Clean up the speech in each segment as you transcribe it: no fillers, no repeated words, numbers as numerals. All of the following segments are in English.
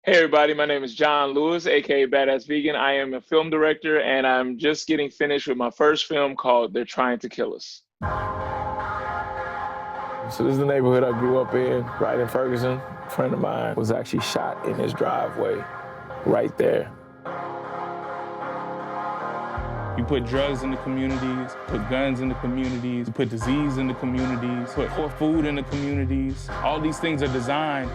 Hey everybody, my name is John Lewis, aka Badass Vegan. I am a film director and I'm just getting finished with my first film called They're Trying to Kill Us. So this is the neighborhood I grew up in, right in Ferguson. A friend of mine was actually shot in his driveway, right there. You put drugs in the communities, put guns in the communities, you put disease in the communities, put poor food in the communities. All these things are designed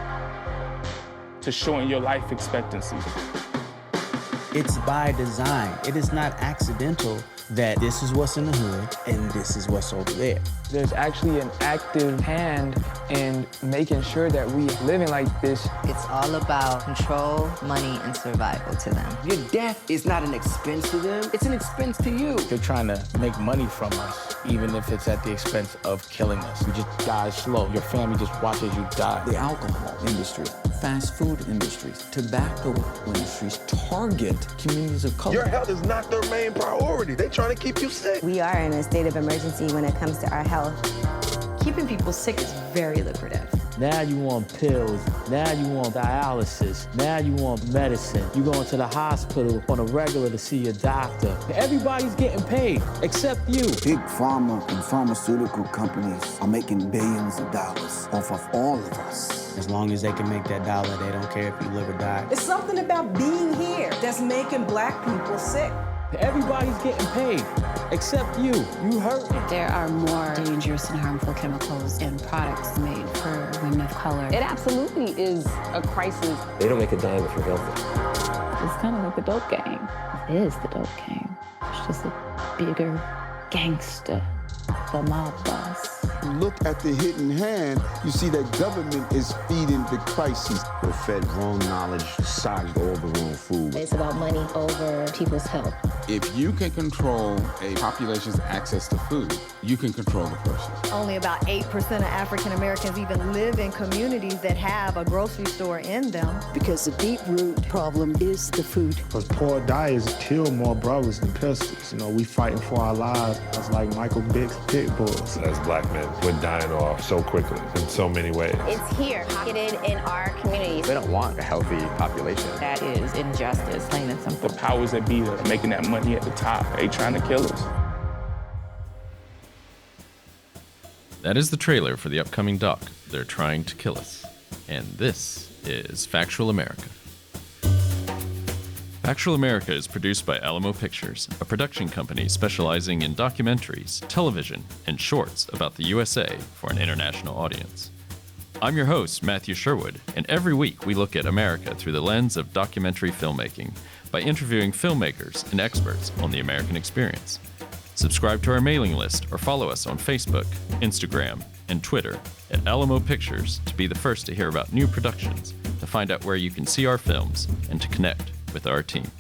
to shorten your life expectancy. It's by design. It is not accidental that this is what's in the hood and this is what's over there. There's actually an active hand in making sure that we living like this. It's all about control, money, and survival to them. Your death is not an expense to them, it's an expense to you. They're trying to make money from us, even if it's at the expense of killing us. You just die slow. Your family just watches you die. The alcohol industry, fast food industries, tobacco industries target communities of color. Your health is not their main priority. They're trying to keep you sick. We are in a state of emergency when it comes to our health. Keeping people sick is very lucrative. Now you want pills, now you want dialysis, now you want medicine. You going to the hospital on a regular to see your doctor. Everybody's getting paid, except you. Big Pharma and pharmaceutical companies are making billions of dollars off of all of us. As long as they can make that dollar, they don't care if you live or die. It's something about being here that's making black people sick. Everybody's getting paid, except you. You hurting. There are more dangerous and harmful chemicals in products made for women of color. It absolutely is a crisis. They don't make a dime if you're healthy. It's kind of like the dope game. It is the dope game. It's just a bigger gangster, the mob boss. You look at the hidden hand, you see that government is feeding the crisis. We're fed wrong knowledge, sized all the wrong food. It's about money over people's health. If you can control a population's access to food, you can control the person. Only about 8% of African Americans even live in communities that have a grocery store in them. Because the deep root problem is the food. Because poor diets kill more brothers than pistols. You know, we fighting for our lives. That's like Michael Vick's pit bulls. As black men, we're dying off so quickly in so many ways. It's here, pocketed in our communities. They don't want a healthy population. That is injustice, plain and simple. The powers that be that are making that money at the top, they trying to kill us. That is the trailer for the upcoming doc, They're Trying to Kill Us. And this is Factual America. Factual America is produced by Alamo Pictures, a production company specializing in documentaries, television, and shorts about the USA for an international audience. I'm your host, Matthew Sherwood, and every week we look at America through the lens of documentary filmmaking by interviewing filmmakers and experts on the American experience. Subscribe to our mailing list or follow us on Facebook, Instagram, and Twitter at Alamo Pictures to be the first to hear about new productions, to find out where you can see our films, and to connect with our team.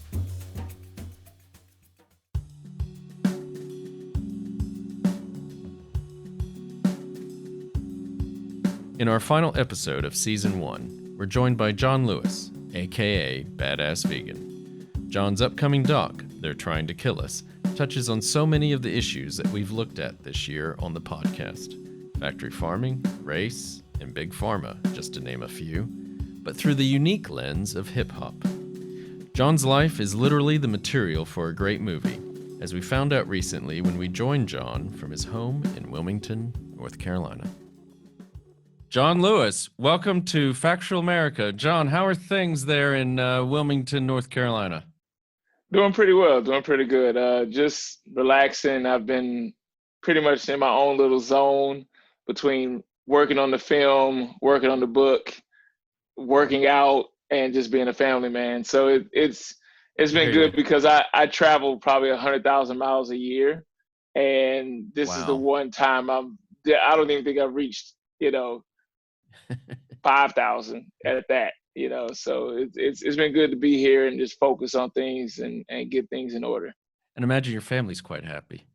In our final episode of Season 1, we're joined by John Lewis, aka Badass Vegan. John's upcoming doc, They're Trying to Kill Us, touches on so many of the issues that we've looked at this year on the podcast. Factory farming, race, and Big Pharma, just to name a few, but through the unique lens of hip-hop. John's life is literally the material for a great movie, as we found out recently when we joined John from his home in Wilmington, North Carolina. John Lewis, welcome to Factual America. John, how are things there in Wilmington, North Carolina? Doing pretty well, doing pretty good. Just relaxing. I've been pretty much in my own little zone between working on the film, working on the book, working out, and just being a family man. So it's been good because I travel probably 100,000 miles a year, and this is the one time I don't even think I've reached 5,000 at that. So it's been good to be here and just focus on things and get things in order. And imagine your family's quite happy.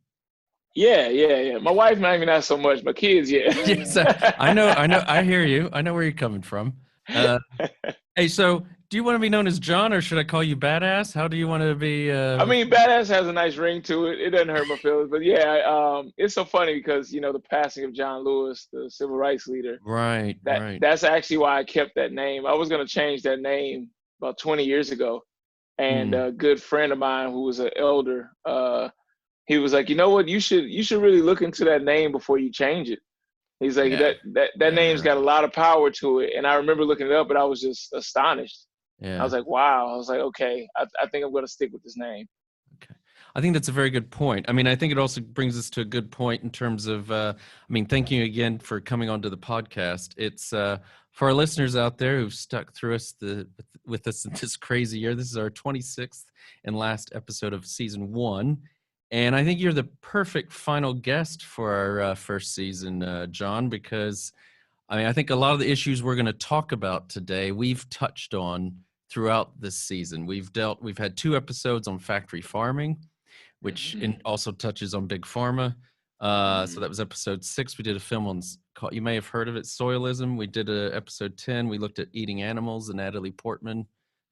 Yeah. My wife, maybe not so much. My kids, yeah. Yes, I know. I hear you. I know where you're coming from. Hey, so do you want to be known as John, or should I call you Badass? How do you want to be? I mean, Badass has a nice ring to it. It doesn't hurt my feelings. But yeah, it's so funny because, the passing of John Lewis, the civil rights leader. Right. That's actually why I kept that name. I was going to change that name about 20 years ago. And a good friend of mine who was an elder, he was like, you know what, you should really look into that name before you change it. He's like, that name's got a lot of power to it. And I remember looking it up, and I was just astonished. I was like, wow. I was like, okay, I think I'm going to stick with this name. I think that's a very good point. I mean, I think it also brings us to a good point in terms of, thank you again for coming onto the podcast. It's for our listeners out there who've stuck through us with us this crazy year. This is our 26th and last episode of season 1. And I think you're the perfect final guest for our first season, John, because I think a lot of the issues we're going to talk about today, we've touched on throughout this season. We've had 2 episodes on factory farming, which also touches on Big Pharma. So that was episode 6. We did a film on, you may have heard of it, Soilism. We did episode 10. We looked at eating animals, the Natalie Portman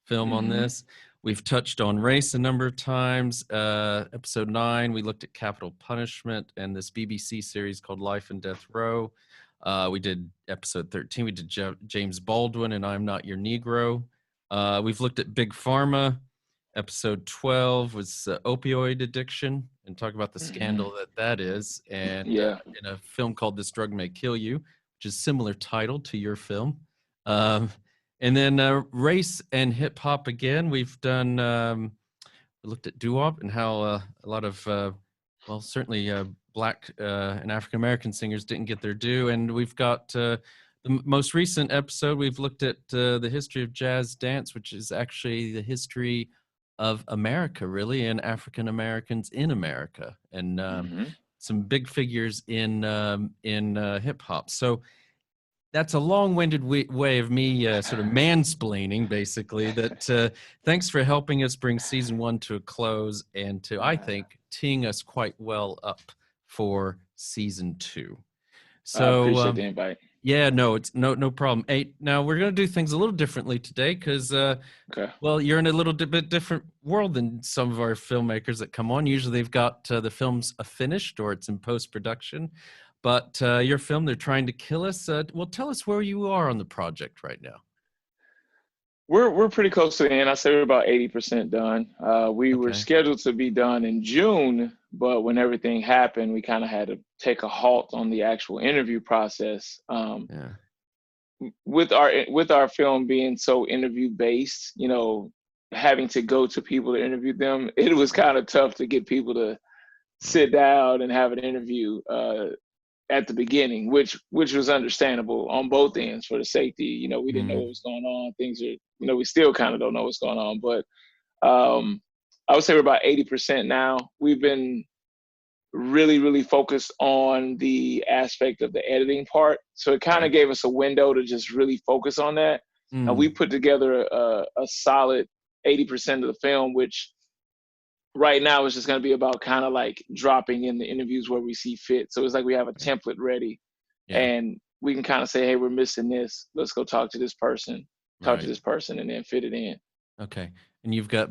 film on this. We've touched on race a number of times. Episode 9, we looked at capital punishment and this BBC series called Life and Death Row. We did episode 13. We did James Baldwin and I'm Not Your Negro. We've looked at Big Pharma. Episode 12 was opioid addiction, and talk about the scandal that is. And in a film called This Drug May Kill You, which is similar title to your film. And then race and hip hop again. We've done, we looked at doo-wop and how a lot of, certainly Black and African-American singers didn't get their due. And we've got the most recent episode, we've looked at the history of jazz dance, which is actually the history of America, really, and African Americans in America, and some big figures in hip hop. So that's a long-winded way of me sort of mansplaining, basically. That thanks for helping us bring season 1 to a close, and to, I think, teeing us quite well up for season 2. So I appreciate the invite. Yeah, no, it's no problem. Hey, now we're going to do things a little differently today because, you're in a little bit different world than some of our filmmakers that come on. Usually they've got the films finished or it's in post-production. But your film, They're Trying to Kill Us. Tell us where you are on the project right now. We're pretty close to the end. I say we're about 80% done. We were scheduled to be done in June, but when everything happened, we kind of had to take a halt on the actual interview process. With our film being so interview based, having to go to people to interview them, it was kind of tough to get people to sit down and have an interview at the beginning, which was understandable on both ends for the safety. We didn't know what was going on. Things are, we still kind of don't know what's going on, but I would say we're about 80% now. We've been really, really focused on the aspect of the editing part. So it kind of gave us a window to just really focus on that. We put together a solid 80% of the film, which right now is just going to be about kind of like dropping in the interviews where we see fit. So it's like we have a template ready and we can kind of say, hey, we're missing this. Let's go talk to this person, to this person, and then fit it in. Okay. And you've got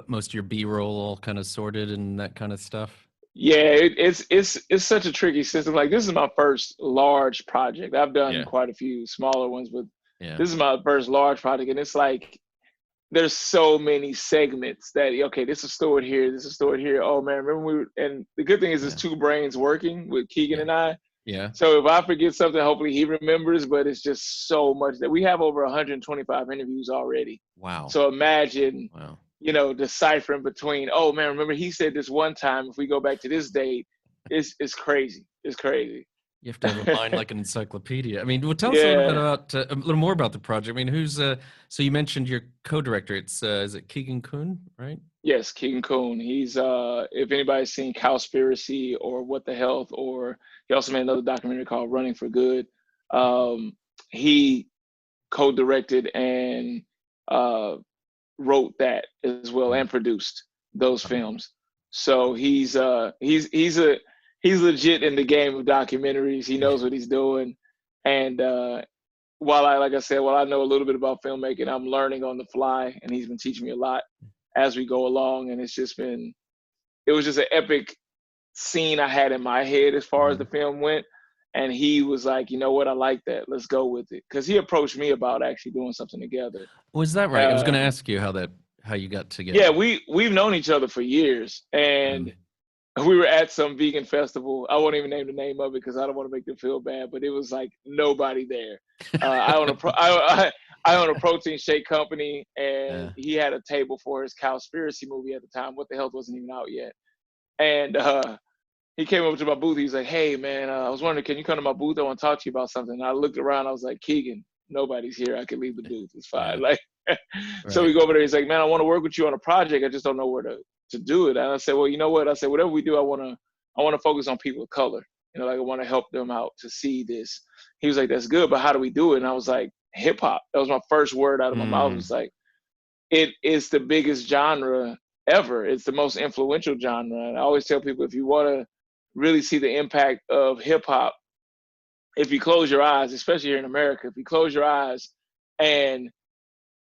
most of your B-roll all kind of sorted and that kind of stuff? Yeah, it's such a tricky system. Like, this is my first large project. I've done quite a few smaller ones, but this is my first large project. And it's like, there's so many segments that, okay, this is stored here, this is stored here. Oh man, remember and the good thing is it's 2 brains working with Keegan and I. Yeah. So if I forget something, hopefully he remembers, but it's just so much that we have over 125 interviews already. Wow. So imagine, deciphering between, oh man, remember he said this one time, if we go back to this date, it's crazy. It's crazy. You have to have a mind like an encyclopedia. I mean, tell us a little bit about a little more about the project. I mean, who's so you mentioned your co-director. It's is it Keegan Kuhn, right? Yes, Keegan Kuhn. He's if anybody's seen Cowspiracy or What the Health, or he also made another documentary called Running for Good. He co-directed and wrote that as well and produced those films. So he's legit in the game of documentaries. He knows what he's doing. And while I know a little bit about filmmaking, I'm learning on the fly, and he's been teaching me a lot as we go along. And it was just an epic scene I had in my head as far as the film went. And he was like, you know what, I like that. Let's go with it. Because he approached me about actually doing something together. Was that right? I was going to ask you how you got together. Yeah, we've known each other for years, and we were at some vegan festival. I won't even name the name of it because I don't want to make them feel bad, but it was like nobody there. I own a protein shake company, and he had a table for his Cowspiracy movie at the time. What the Health wasn't even out yet. And he came over to my booth. He's like, hey, man, I was wondering, can you come to my booth? I want to talk to you about something. And I looked around. I was like, Keegan, nobody's here. I can leave the booth. It's fine. Like, so we go over there. He's like, man, I want to work with you on a project. I just don't know where to do it. And I said, well, you know what? I said, whatever we do, I want to focus on people of color. You know, like I want to help them out to see this. He was like, that's good, but how do we do it? And I was like, hip hop. That was my first word out of my mouth. It was like, it is the biggest genre ever. It's the most influential genre. And I always tell people, if you want to really see the impact of hip hop, if you close your eyes, especially here in America, if you close your eyes and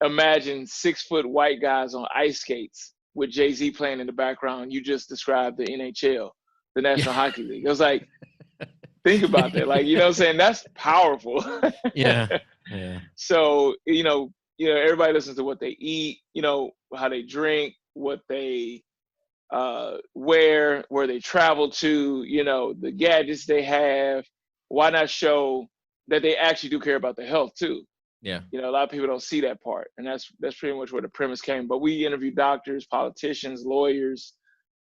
imagine 6-foot white guys on ice skates with Jay-Z playing in the background, you just described the NHL, the National Hockey League. I was like, think about that. Like, you know what I'm saying? That's powerful. Yeah. So, you know, everybody listens to what they eat, you know, how they drink, what they wear, where they travel to, you know, the gadgets they have. Why not show that they actually do care about their health too? Yeah. You know, a lot of people don't see that part, and that's pretty much where the premise came. But we interview doctors, politicians, lawyers,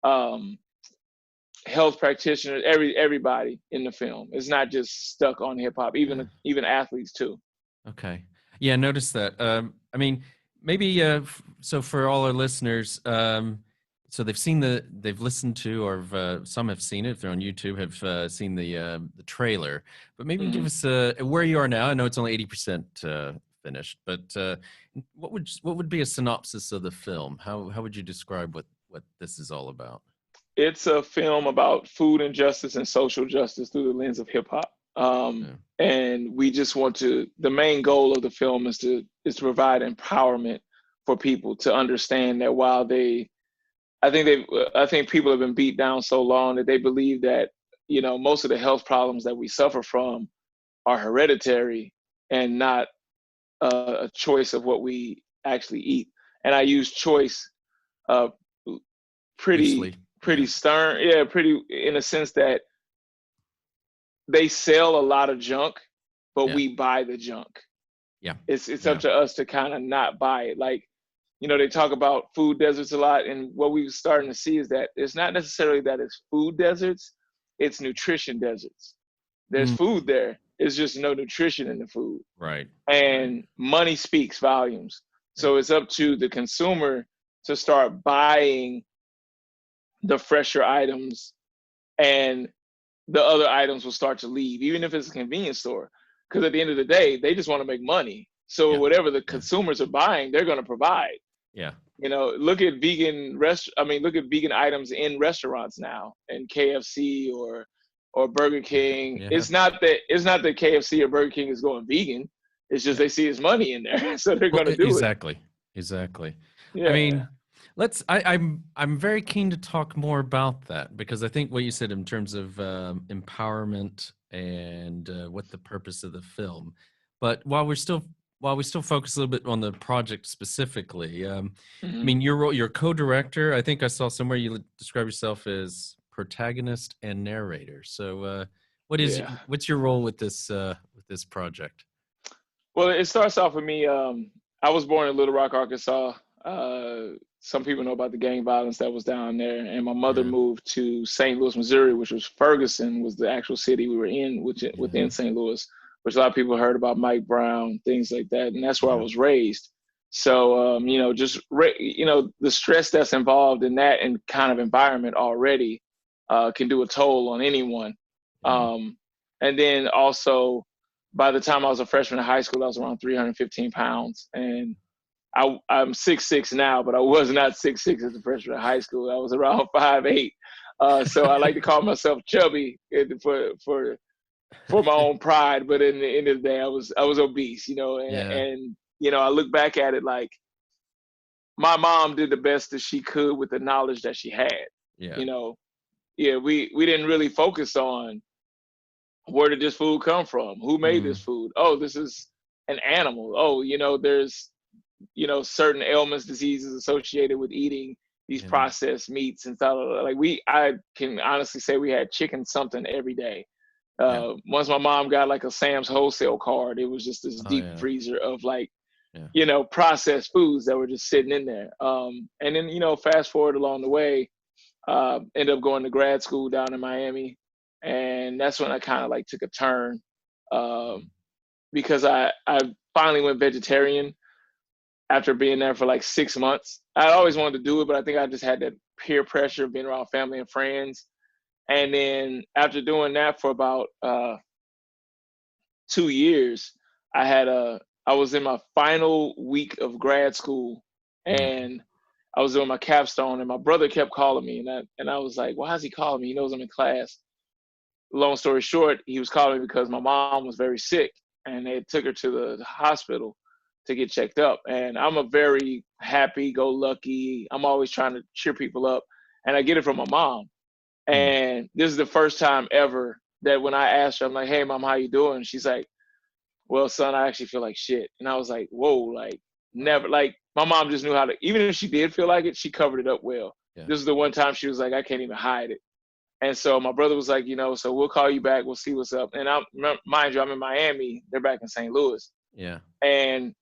health practitioners, everybody in the film. It's not just stuck on hip hop, even athletes too. Okay. Yeah, notice that. I mean, maybe so for all our listeners, so they've listened to, or some have seen it. If they're on YouTube, have seen the trailer. But maybe give us where you are now. I know it's only 80% finished, but what would be a synopsis of the film? How would you describe what this is all about? It's a film about food injustice and social justice through the lens of hip hop. And we just want to, the main goal of the film is to provide empowerment for people to understand that while I think people have been beat down so long that they believe that, you know, most of the health problems that we suffer from are hereditary and not a choice of what we actually eat. And I use choice pretty stern, pretty in a sense that they sell a lot of junk, but we buy the junk. Yeah. It's up to us to kind of not buy it. Like, you know, they talk about food deserts a lot, and what we're starting to see is that it's not necessarily that it's food deserts, it's nutrition deserts. There's food there. It's just no nutrition in the food. Right. And money speaks volumes. So it's up to the consumer to start buying the fresher items, and the other items will start to leave, even if it's a convenience store. Because at the end of the day, they just want to make money. So whatever the consumers are buying, they're going to provide. Yeah. You know, look at vegan items in restaurants now, and KFC or Burger King. Yeah. It's not that KFC or Burger King is going vegan. It's just they see his money in there, so they're going to do it. Exactly. Yeah. I mean, I'm very keen to talk more about that, because I think what you said in terms of empowerment and what the purpose of the film. But while we still focus a little bit on the project specifically, I mean, your co-director, I think I saw somewhere you describe yourself as protagonist and narrator. So what's your role with this project? Well, it starts off with me. I was born in Little Rock, Arkansas. Some people know about the gang violence that was down there, and my mother moved to St. Louis, Missouri, which was Ferguson, was the actual city we were in, within St. Louis, which a lot of people heard about Mike Brown, things like that, and that's where I was raised. So, you know, the stress that's involved in that and kind of environment already can do a toll on anyone. And then also, by the time I was a freshman in high school, I was around 315 pounds, and I'm 6'6" now, but I was not 6'6" as a freshman in high school. I was around 5'8". So I like to call myself chubby for my own pride. But in the end of the day, I was obese, you know, and you know, I look back at it like my mom did the best that she could with the knowledge that she had. Yeah. You know, we didn't really focus on where did this food come from? Who made this food? Oh, this is an animal. Oh, there's, certain ailments, diseases associated with eating these processed meats and stuff. Like I can honestly say we had chicken something every day. Once my mom got like a Sam's wholesale card, it was just this deep freezer of like, processed foods that were just sitting in there. And then, fast forward along the way, ended up going to grad school down in Miami. And that's when I kind of like took a turn, because I finally went vegetarian after being there for like 6 months. I always wanted to do it, but I think I just had that peer pressure of being around family and friends. And then after doing that for about 2 years, I was in my final week of grad school, and I was doing my capstone, and my brother kept calling me, and I was like, why is he calling me? He knows I'm in class. Long story short, he was calling me because my mom was very sick, and they took her to the hospital to get checked up. And I'm a very happy-go-lucky, I'm always trying to cheer people up, and I get it from my mom. And this is the first time ever that when I asked her, I'm like, hey, Mom, how you doing? She's like, well, son, I actually feel like shit. And I was like, whoa, like, never. Like, my mom just knew how to, even if she did feel like it, she covered it up well. This is the one time she was like, I can't even hide it. And so my brother was like, so we'll call you back. We'll see what's up. And mind you, I'm in Miami. They're back in St. Louis. Yeah. And,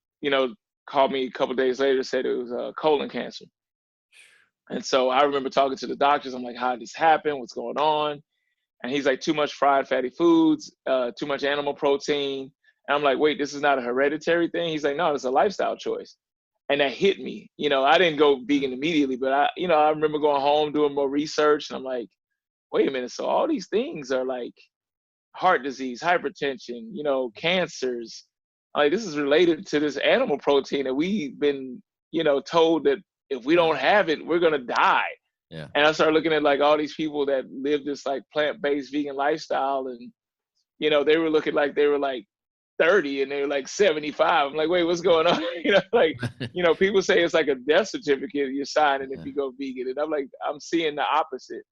called me a couple of days later, said it was colon cancer. And so I remember talking to the doctors. I'm like, how did this happen? What's going on? And he's like, too much fried fatty foods, too much animal protein. And I'm like, wait, this is not a hereditary thing? He's like, no, it's a lifestyle choice. And that hit me. I didn't go vegan immediately, but I remember going home, doing more research. And I'm like, wait a minute. So all these things are like heart disease, hypertension, cancers. Like, this is related to this animal protein that we've been, told that if we don't have it, we're going to die. Yeah. And I started looking at like all these people that live this like plant-based vegan lifestyle, and, they were looking like they were like 30 and they were like 75. I'm like, wait, what's going on? People say it's like a death certificate you're signing if you go vegan. And I'm like, I'm seeing the opposite.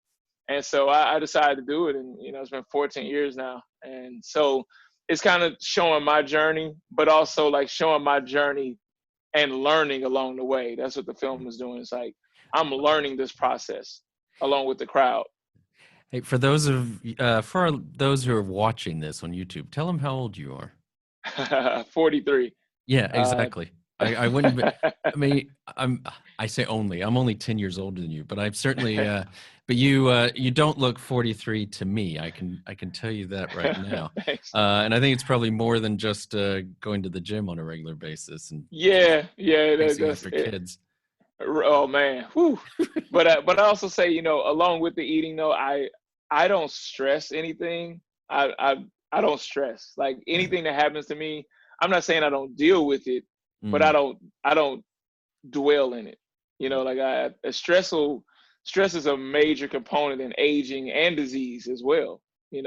And so I decided to do it. And, it's been 14 years now. And so it's kind of showing my journey, but also like showing my journey and learning along the way. That's what the film is doing. It's like, I'm learning this process along with the crowd. Hey, for those who are watching this on YouTube, tell them how old you are. 43. Yeah, exactly. I wouldn't. I mean, I say only. I'm only 10 years older than you, but I'm certainly. But you don't look 43 to me. I can tell you that right now. And I think it's probably more than just going to the gym on a regular basis and that's for kids. Oh man, whew. But I also say, along with the eating though, I don't stress anything. I don't stress like anything that happens to me. I'm not saying I don't deal with it, but I don't dwell in it. Like stress is a major component in aging and disease as well. It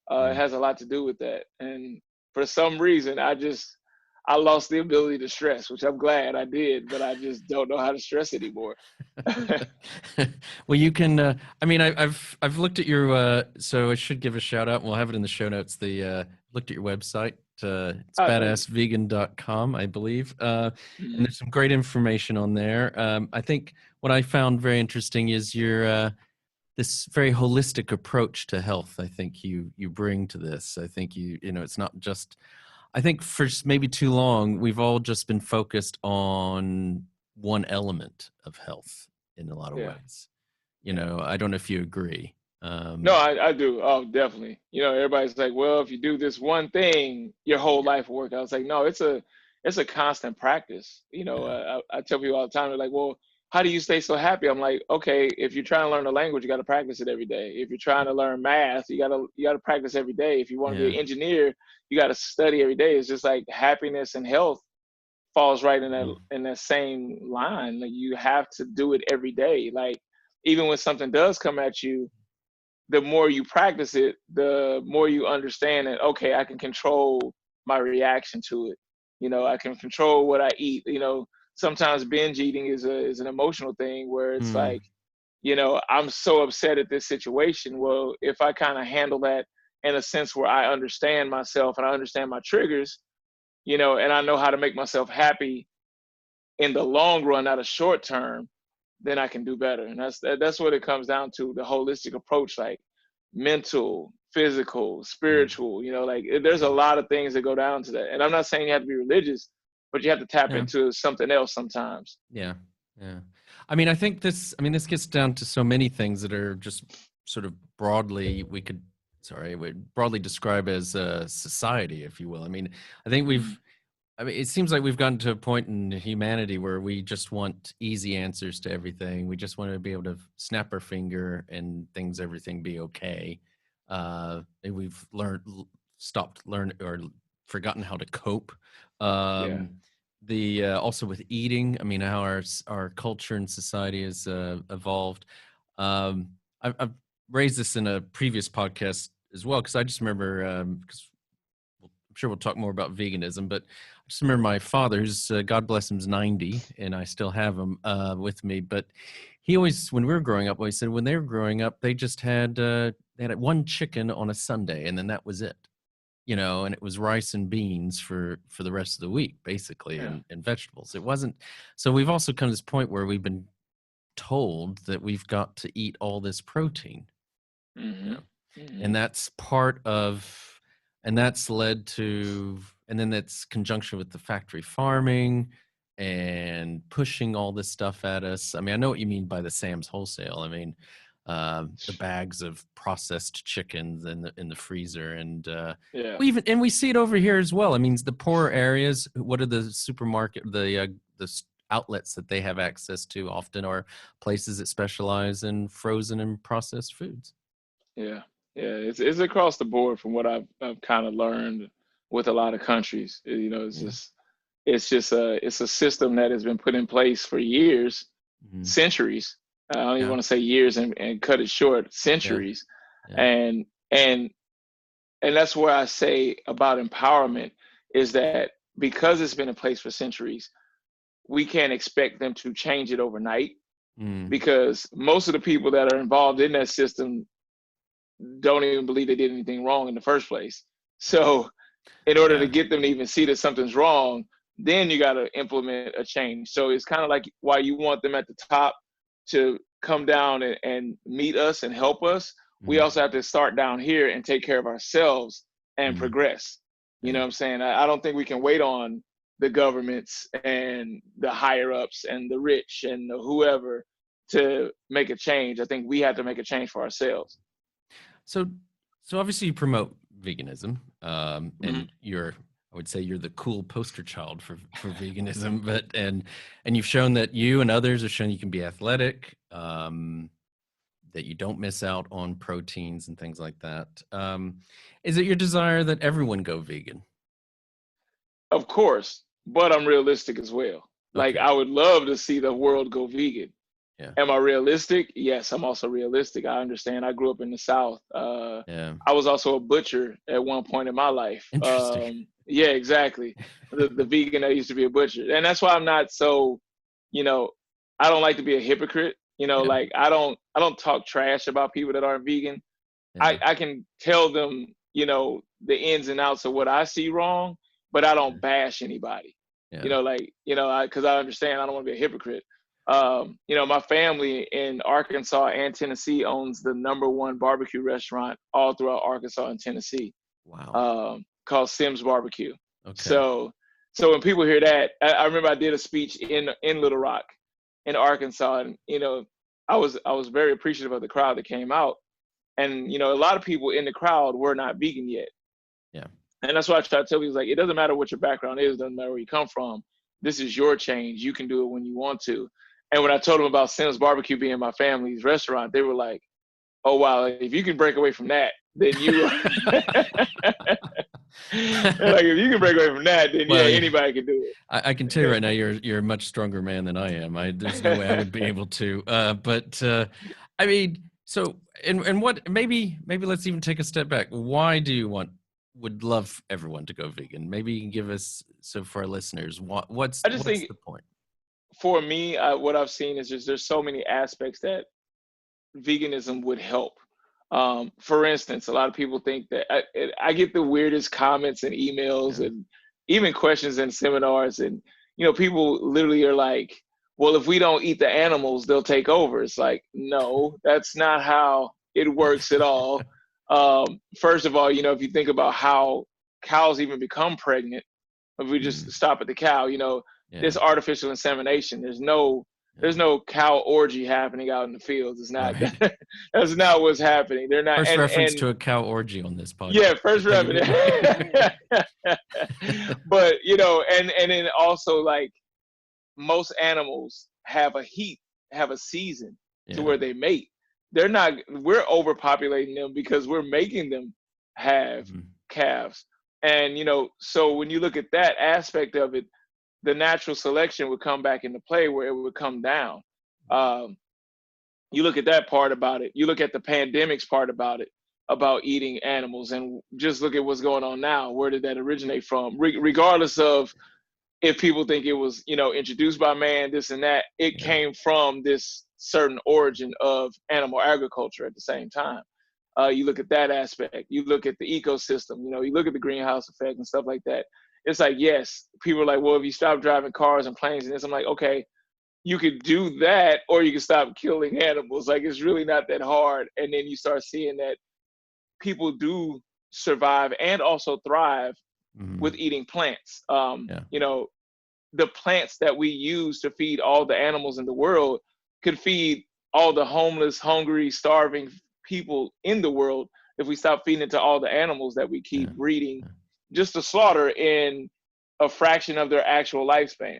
has a lot to do with that. And for some reason, I lost the ability to stress, which I'm glad I did, but I just don't know how to stress anymore. Well, you can. I mean, I've looked at your. So I should give a shout out. We'll have it in the show notes. Looked at your website. It's badassvegan.com, I believe. And there's some great information on there. I think what I found very interesting is your this very holistic approach to health. I think you bring to this. I think it's not just. I think for maybe too long we've all just been focused on one element of health in a lot of ways. I don't know if you agree. No, I do. Oh, definitely. Everybody's like, well, if you do this one thing, your whole life will work. I was like, no, it's a constant practice. I tell people all the time, they're like, well, how do you stay so happy? I'm like, okay, if you're trying to learn a language, you got to practice it every day. If you're trying to learn math, you got to practice every day. If you want to be an engineer, you got to study every day. It's just like happiness and health falls right in that same line. Like, you have to do it every day. Like, even when something does come at you, the more you practice it, the more you understand that, okay, I can control my reaction to it. I can control what I eat. Sometimes binge eating is an emotional thing where it's like, I'm so upset at this situation. Well, if I kind of handle that in a sense where I understand myself and I understand my triggers, and I know how to make myself happy in the long run, not a short term, then I can do better. And that's what it comes down to, the holistic approach, like mental, physical, spiritual, like there's a lot of things that go down to that. And I'm not saying you have to be religious, but you have to tap into something else sometimes. Yeah. I mean, I think this gets down to so many things that are just sort of broadly, we'd broadly describe as a society, if you will. I mean, I think it seems like we've gotten to a point in humanity where we just want easy answers to everything. We just want to be able to snap our finger and everything be okay. And we've stopped learning or forgotten how to cope. Also with eating, I mean, how our culture and society has evolved. I've raised this in a previous podcast as well, because I just remember, because I'm sure we'll talk more about veganism, but I just remember my father, who's God bless him, is 90, and I still have him with me. But he always, when we were growing up, when they were growing up, they just had they had one chicken on a Sunday, and then that was it. And it was rice and beans for the rest of the week, basically, and vegetables. It wasn't. So we've also come to this point where we've been told that we've got to eat all this protein. And that's part of, and that's led to, and then that's conjunction with the factory farming and pushing all this stuff at us. I mean, I know what you mean by the Sam's wholesale. I mean, the bags of processed chickens in the freezer, and we see it over here as well. I mean, the poorer areas, what are the supermarket, the outlets that they have access to often are places that specialize in frozen and processed foods. It's across the board from what I've kind of learned with a lot of countries. It's a system that has been put in place for years, centuries. I don't even want to say years and cut it short, centuries. And that's where I say about empowerment is that because it's been in place for centuries, we can't expect them to change it overnight, because most of the people that are involved in that system don't even believe they did anything wrong in the first place. So in order to get them to even see that something's wrong, then you got to implement a change. So it's kind of like why you want them at the top to come down and meet us and help us. We also have to start down here and take care of ourselves and progress. You know what I'm saying? I don't think we can wait on the governments and the higher ups and the rich and the whoever to make a change. I think we have to make a change for ourselves. So obviously you promote veganism, and I would say you're the cool poster child for veganism, but and you've shown that you and others have shown you can be athletic, that you don't miss out on proteins and things like that. Is it your desire that everyone go vegan? Of course, but I'm realistic as well. Like, I would love to see the world go vegan. Am I realistic? Yes, I'm also realistic. I understand. I grew up in the South. I was also a butcher at one point in my life. Interesting. Yeah, exactly. The vegan that used to be a butcher. And that's why I'm not so, I don't like to be a hypocrite. Like I don't talk trash about people that aren't vegan. I can tell them, the ins and outs of what I see wrong, but I don't bash anybody. Because I understand I don't want to be a hypocrite. My family in Arkansas and Tennessee owns the #1 barbecue restaurant all throughout Arkansas and Tennessee. Wow. Called Sim's Barbecue. Okay. So when people hear that, I remember I did a speech in Little Rock in Arkansas, and I was very appreciative of the crowd that came out, and a lot of people in the crowd were not vegan yet. Yeah. And that's why I try to tell people, like, it doesn't matter what your background is, doesn't matter where you come from. This is your change. You can do it when you want to. And when I told them about Sim's Barbecue being my family's restaurant, they were like, "Oh wow, if you can break away from that, then you." Like, if you can break away from that, then anybody can do it. I can tell you right now, you're a much stronger man than I am. There's no way I would be able to. I mean, so and what maybe let's even take a step back. Why do you would love everyone to go vegan? Maybe you can give us, so for our listeners, what's the point? For me, what I've seen is just there's so many aspects that veganism would help. For instance, a lot of people think that I get the weirdest comments and emails and even questions in seminars, and people literally are like, well, if we don't eat the animals, they'll take over. It's like, no, that's not how it works at all. First of all, if you think about how cows even become pregnant, if we just stop at the cow, there's artificial insemination. There's no cow orgy happening out in the fields. It's not. Right. That's not what's happening. They're not. First reference to a cow orgy on this podcast. Yeah, first reference. But and then also, like, most animals have a season to where they mate. They're not. We're overpopulating them because we're making them have calves. And so when you look at that aspect of it, the natural selection would come back into play where it would come down. You look at that part about it. You look at the pandemics part about it, about eating animals, and just look at what's going on now. Where did that originate from? Regardless of if people think it was, introduced by man, this and that, it came from this certain origin of animal agriculture at the same time. You look at that aspect. You look at the ecosystem. You look at the greenhouse effect and stuff like that. It's like, yes, people are like, well, if you stop driving cars and planes and this, I'm like, okay, you could do that, or you can stop killing animals. Like, it's really not that hard. And then you start seeing that people do survive and also thrive with eating plants. The plants that we use to feed all the animals in the world could feed all the homeless, hungry, starving people in the world if we stop feeding it to all the animals that we keep breeding just to slaughter in a fraction of their actual lifespan.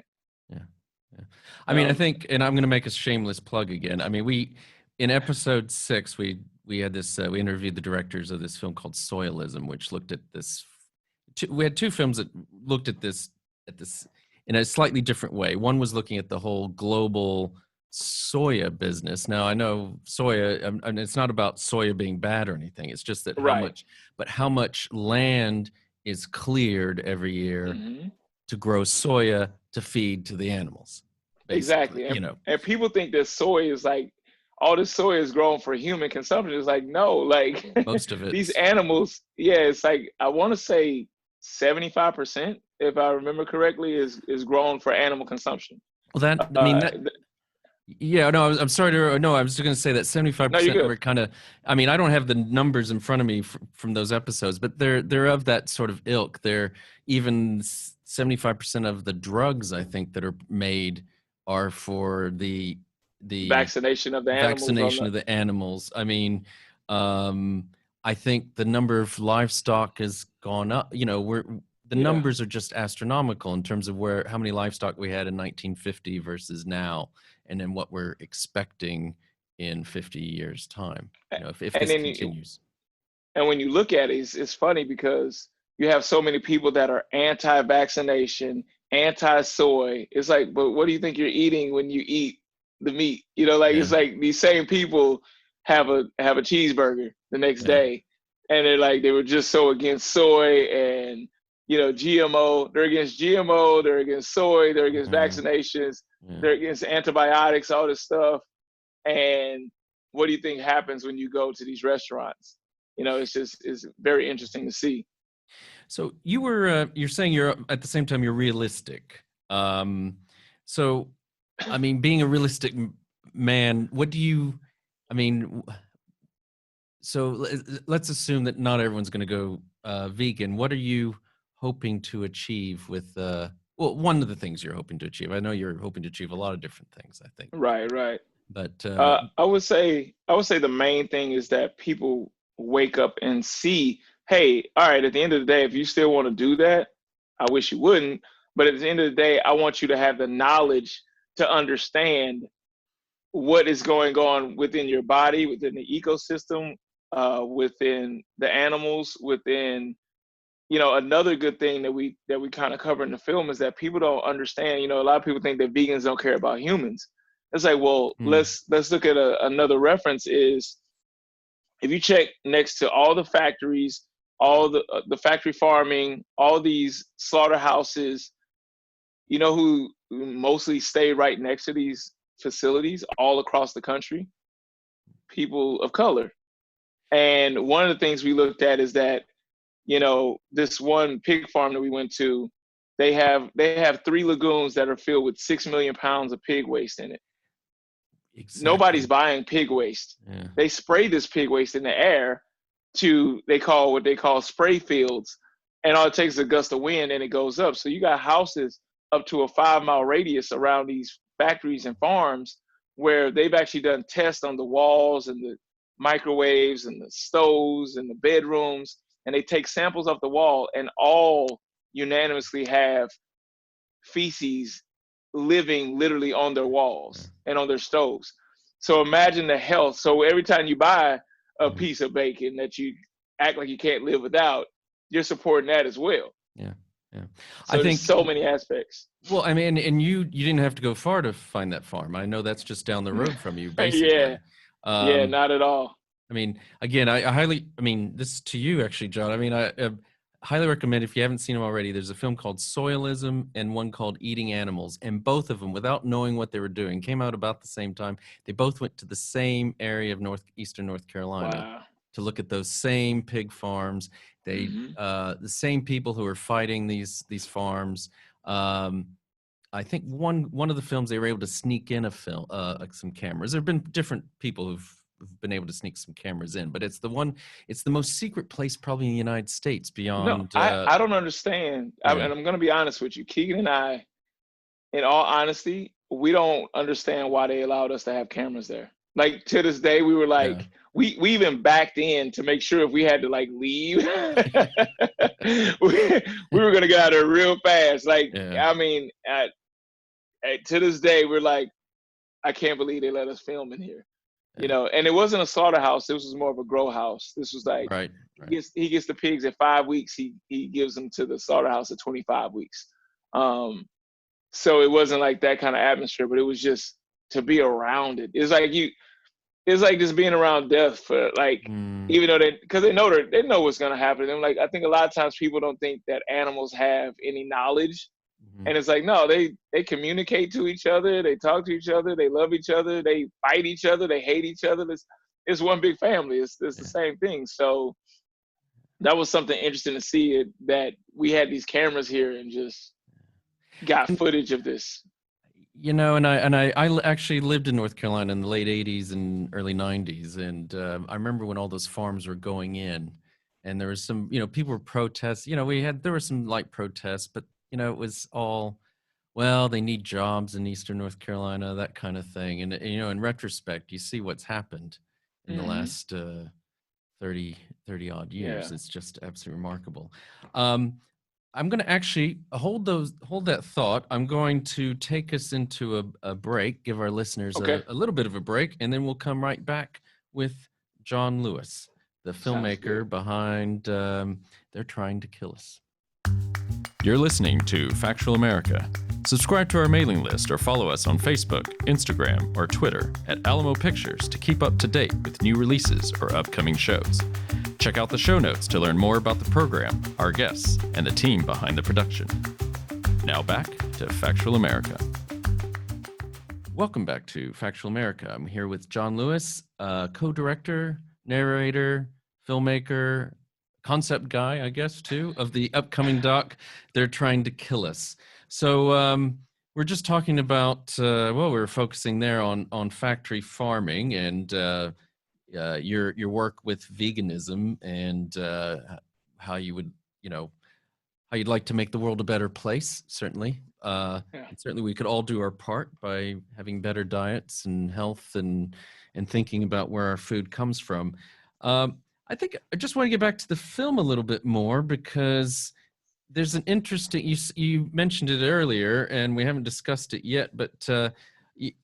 I mean, I think, and I'm going to make a shameless plug again. I mean, in episode 6, we had this, we interviewed the directors of this film called Soilism, which looked at this. We had 2 films that looked at this in a slightly different way. One was looking at the whole global soya business. Now, I know soya, and it's not about soya being bad or anything. It's just that how much land is cleared every year to grow soya to feed to the animals. Exactly. And people think that soy is like, all this soy is grown for human consumption. It's like, no, like most of it. These animals, it's like, I want to say 75%, if I remember correctly, is grown for animal consumption. Well, I'm sorry I was just going to say that 75% were kind of, I mean, I don't have the numbers in front of me from those episodes, but they're of that sort of ilk. They're even 75% of the drugs, I think, that are made are for the vaccination of the animals. I mean, I think the number of livestock has gone up. The numbers are just astronomical in terms of how many livestock we had in 1950 versus now, and then what we're expecting in 50 years' time. If this continues. And when you look at it, it's funny because you have so many people that are anti-vaccination, anti-soy. It's like, but what do you think you're eating when you eat the meat? It's like these same people have a cheeseburger the next day, and they're like, they were just so against soy and GMO. They're against GMO. They're against soy. They're against vaccinations. They're against antibiotics. All this stuff. And what do you think happens when you go to these restaurants? It's very interesting to see. So you're saying you're at the same time you're realistic. So, I mean, being a realistic man, so let's assume that not everyone's going to go vegan. What are you hoping to achieve with, one of the things you're hoping to achieve? I know you're hoping to achieve a lot of different things, I think. Right. But I would say the main thing is that people wake up and see, hey, all right, at the end of the day, if you still want to do that, I wish you wouldn't. But at the end of the day, I want you to have the knowledge to understand what is going on within your body, within the ecosystem, within the animals, within, another good thing that we kind of cover in the film is that people don't understand. A lot of people think that vegans don't care about humans. It's like, well, let's look at another reference is, if you check next to all the factories, all the factory farming, all these slaughterhouses, who mostly stay right next to these facilities all across the country? People of color. And one of the things we looked at is that, this one pig farm that we went to, they have 3 lagoons that are filled with 6 million pounds of pig waste in it. Exactly. Nobody's buying pig waste. Yeah. They spray this pig waste in the air to what they call spray fields, and all it takes is a gust of wind and it goes up. So you got houses up to a 5-mile radius around these factories and farms where they've actually done tests on the walls and the microwaves and the stoves and the bedrooms, and they take samples off the wall and all unanimously have feces living literally on their walls and on their stoves. So imagine the health. So every time you buy a piece of bacon that you act like you can't live without, you're supporting that as well. Yeah. So I think so many aspects. Well, I mean, and you didn't have to go far to find that farm. I know that's just down the road from you, basically. Yeah, not at all. I mean, again, I highly, this is to you actually, John. I mean, I highly recommend, if you haven't seen them already, there's a film called Soilism and one called Eating Animals. And both of them, without knowing what they were doing, came out about the same time. They both went to the same area of northeastern North Carolina to look at those same pig farms. They, the same people who were fighting these farms. I think one of the films, they were able to sneak in some cameras. There have been different people who've been able to sneak some cameras in, but it's the most secret place probably in the United States beyond. No, I don't understand. And I'm going to be honest with you. Keegan and I, in all honesty, we don't understand why they allowed us to have cameras there. Like, to this day, we were like, we even backed in to make sure if we had to like leave, we were going to get out of there real fast. Like, I mean, to this day, we're like, I can't believe they let us film in here. And it wasn't a slaughterhouse. This was more of a grow house. This was like, right. He gets the pigs at 5 weeks. He gives them to the slaughterhouse at 25 weeks. So it wasn't like that kind of atmosphere, but it was just to be around it. It's like just being around death for like, even though because they know what's going to happen. And like, I think a lot of times people don't think that animals have any knowledge. And it's like, no, they communicate to each other. They talk to each other. They love each other. They fight each other. They hate each other. It's one big family. It's the same thing. So that was something interesting to see, that we had these cameras here and just got footage of this. And I actually lived in North Carolina in the late 80s and early 90s. And I remember when all those farms were going in, and there was some, people were protests. There were some light protests, but it was all, well, they need jobs in Eastern North Carolina, that kind of thing. And, in retrospect, you see what's happened in the last 30 odd years. It's just absolutely remarkable. I'm going to actually hold that thought. I'm going to take us into a break, give our listeners a little bit of a break, and then we'll come right back with John Lewis, the filmmaker behind They're Trying to Kill Us. You're listening to Factual America. Subscribe to our mailing list or follow us on Facebook, Instagram, or Twitter at Alamo Pictures to keep up to date with new releases or upcoming shows. Check out the show notes to learn more about the program, our guests, and the team behind the production. Now back to Factual America. Welcome back to Factual America. I'm here with John Lewis, co-director, narrator, filmmaker, concept guy, I guess, too, of the upcoming doc, They're Trying to Kill Us. So we're just talking about, we were focusing there on factory farming and your work with veganism and how you would, how you'd like to make the world a better place, certainly. And certainly we could all do our part by having better diets and health and thinking about where our food comes from. I think I just want to get back to the film a little bit more because there's an interesting, you mentioned it earlier and we haven't discussed it yet, but